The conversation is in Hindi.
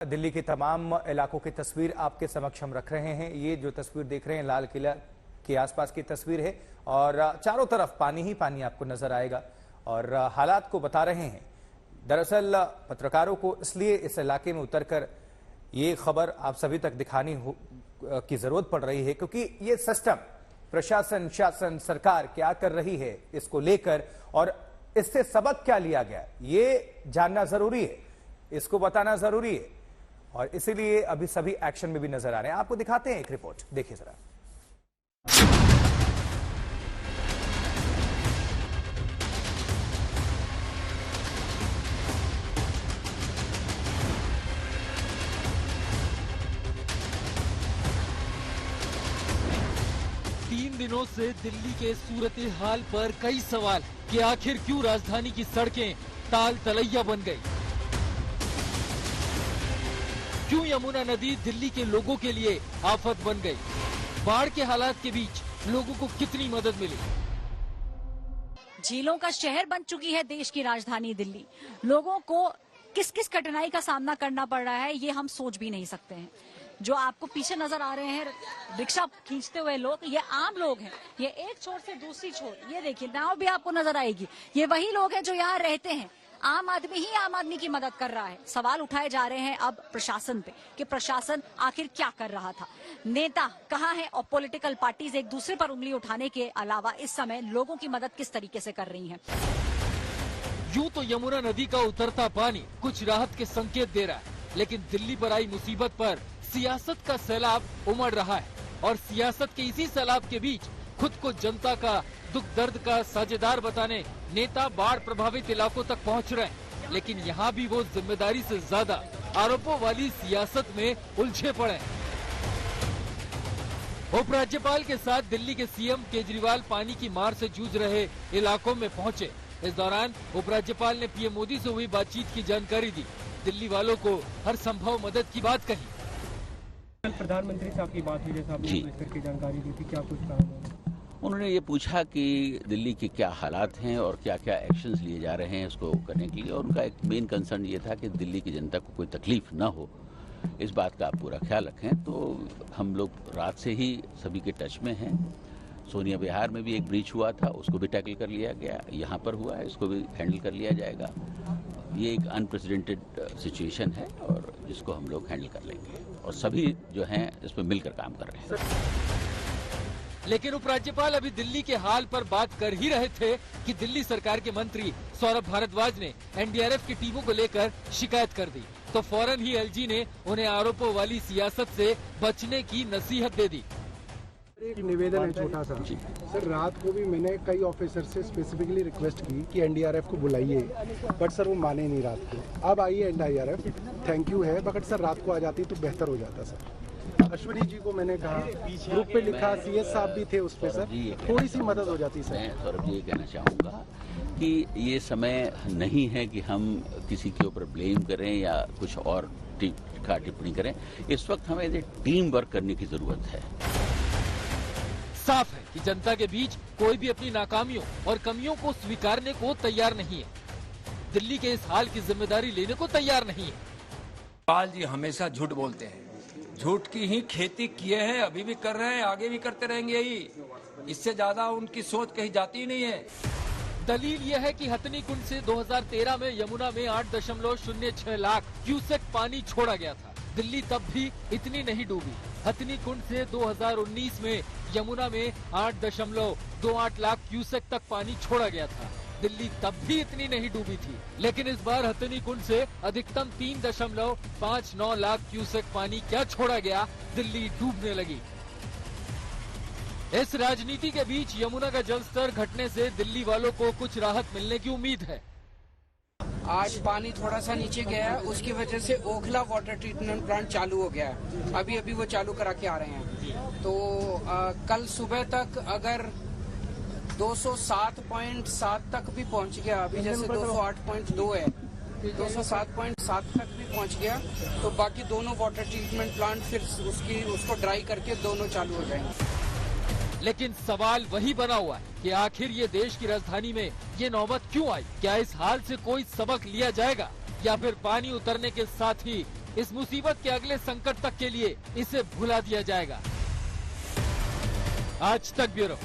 दिल्ली के तमाम इलाकों की तस्वीर आपके समक्ष हम रख रहे हैं। ये जो तस्वीर देख रहे हैं लाल किला के आसपास की तस्वीर है और चारों तरफ पानी ही पानी आपको नजर आएगा और हालात को बता रहे हैं। दरअसल पत्रकारों को इसलिए इस इलाके में उतरकर ये खबर आप सभी तक दिखानी की जरूरत पड़ रही है क्योंकि ये सिस्टम, प्रशासन, शासन, सरकार क्या कर रही है इसको लेकर और इससे सबक क्या लिया गया, ये जानना जरूरी है, इसको बताना जरूरी है और इसीलिए अभी सभी एक्शन में भी नजर आ रहे हैं। आपको दिखाते हैं एक रिपोर्ट, देखिए जरा। 3 दिनों से दिल्ली के सूरत हाल पर कई सवाल कि आखिर क्यों राजधानी की सड़कें ताल तलैया बन गई, क्यों यमुना नदी दिल्ली के लोगों के लिए आफत बन गई, बाढ़ के हालात के बीच लोगों को कितनी मदद मिली। झीलों का शहर बन चुकी है देश की राजधानी दिल्ली। लोगों को किस किस कठिनाई का सामना करना पड़ रहा है ये हम सोच भी नहीं सकते हैं। जो आपको पीछे नजर आ रहे हैं रिक्शा खींचते हुए लोग, ये आम लोग हैं। ये एक छोर से दूसरी छोर, ये देखिए नाव भी आपको नजर आएगी। ये वही लोग हैं जो यहाँ रहते हैं। आम आदमी ही आम आदमी की मदद कर रहा है। सवाल उठाए जा रहे हैं अब प्रशासन पे कि प्रशासन आखिर क्या कर रहा था, नेता कहाँ हैं और पॉलिटिकल पार्टीज एक दूसरे पर उंगली उठाने के अलावा इस समय लोगों की मदद किस तरीके से कर रही हैं। यूं तो यमुना नदी का उतरता पानी कुछ राहत के संकेत दे रहा है, लेकिन दिल्ली पर आई मुसीबत पर सियासत का सैलाब उमड़ रहा है और सियासत के इसी सैलाब के बीच खुद को जनता का दुख दर्द का साझेदार बताने नेता बाढ़ प्रभावित इलाकों तक पहुंच रहे हैं, लेकिन यहाँ भी वो जिम्मेदारी से ज्यादा आरोपों वाली सियासत में उलझे पड़े हैं। उपराज्यपाल के साथ दिल्ली के सीएम केजरीवाल पानी की मार से जूझ रहे इलाकों में पहुंचे। इस दौरान उपराज्यपाल ने पीएम मोदी से हुई बातचीत की जानकारी दी, दिल्ली वालों को हर संभव मदद की बात कही। कल प्रधानमंत्री साहब की बात हुई, जैसा आपने करके जानकारी दी थी, क्या कुछ कहा? उन्होंने ये पूछा कि दिल्ली के क्या हालात हैं और क्या क्या एक्शंस लिए जा रहे हैं उसको करने के लिए, और उनका एक मेन कंसर्न ये था कि दिल्ली की जनता को कोई तकलीफ ना हो, इस बात का आप पूरा ख्याल रखें। तो हम लोग रात से ही सभी के टच में हैं। सोनिया विहार में भी एक ब्रीच हुआ था, उसको भी टैकल कर लिया गया, यहाँ पर हुआ है, इसको भी हैंडल कर लिया जाएगा। ये एक अनप्रेसिडेंटेड सिचुएशन है और जिसको हम लोग हैंडल कर लेंगे और सभी जो हैं इस पर मिलकर काम कर रहे हैं। लेकिन उपराज्यपाल अभी दिल्ली के हाल पर बात कर ही रहे थे कि दिल्ली सरकार के मंत्री सौरभ भारद्वाज ने एनडीआरएफ की टीमों को लेकर शिकायत कर दी, तो फौरन ही एलजी ने उन्हें आरोपों वाली सियासत से बचने की नसीहत दे दी। एक निवेदन है छोटा सा सर, रात को भी मैंने कई ऑफिसर से स्पेसिफिकली रिक्वेस्ट की कि एनडीआरएफ को बुलाइए, बट सर वो माने नहीं रात को। अब आई है एनडीआरएफ, थैंक यू है, मगर सर रात को आ जाती तो बेहतर हो जाता सर। अश्विनी जी को मैंने कहा, ग्रुप पे लिखा, सीएस साहब भी थे उस पे सर, थोड़ी सी मदद हो जाती सर। मैं सौरभ जी ये कहना चाहूँगा कि ये समय नहीं है कि हम किसी के ऊपर ब्लेम करें या कुछ और टिप्पणी करें। इस वक्त हमें टीम वर्क करने की जरूरत है। साफ है कि जनता के बीच कोई भी अपनी नाकामियों और कमियों को स्वीकारने को तैयार नहीं है। दिल्ली के इस हाल की जिम्मेदारी लेने को तैयार नहीं है। पाल जी हमेशा झूठ बोलते हैं, झूठ की ही खेती किए हैं, अभी भी कर रहे हैं, आगे भी करते रहेंगे यही। इससे ज्यादा उनकी सोच कहीं जाती ही नहीं है। दलील यह है कि हथनी कुंड से 2013 में यमुना में 8.06 लाख क्यूसेक पानी छोड़ा गया था। दिल्ली तब भी इतनी नहीं डूबी। हथनी कुंड से 2019 में यमुना में 8.28 लाख क्यूसेक तक पानी छोड़ा गया था। दिल्ली तब भी इतनी नहीं डूबी थी, लेकिन इस बार हथनी कुंड से अधिकतम 3.59 लाख क्यूसेक पानी क्या छोड़ा गया, दिल्ली डूबने लगी। इस राजनीति के बीच यमुना का जलस्तर घटने से दिल्ली वालों को कुछ राहत मिलने की उम्मीद है। आज पानी थोड़ा सा नीचे गया है, उसकी वजह से ओखला वाटर ट्रीटमेंट प्लांट चालू हो गया है। अभी वो चालू करा के आ रहे हैं। तो कल सुबह तक अगर 207.7 तक भी पहुंच गया, अभी जैसे 208.2 है, 207.7 तक भी पहुंच गया, तो बाकी दोनों वाटर ट्रीटमेंट प्लांट फिर उसको ड्राई करके दोनों चालू हो जाएंगे। लेकिन सवाल वही बना हुआ है कि आखिर ये देश की राजधानी में ये नौबत क्यों आई? क्या इस हाल से कोई सबक लिया जाएगा या फिर पानी उतरने के साथ ही इस मुसीबत के अगले संकट तक के लिए इसे भुला दिया जाएगा। आज तक ब्यूरो।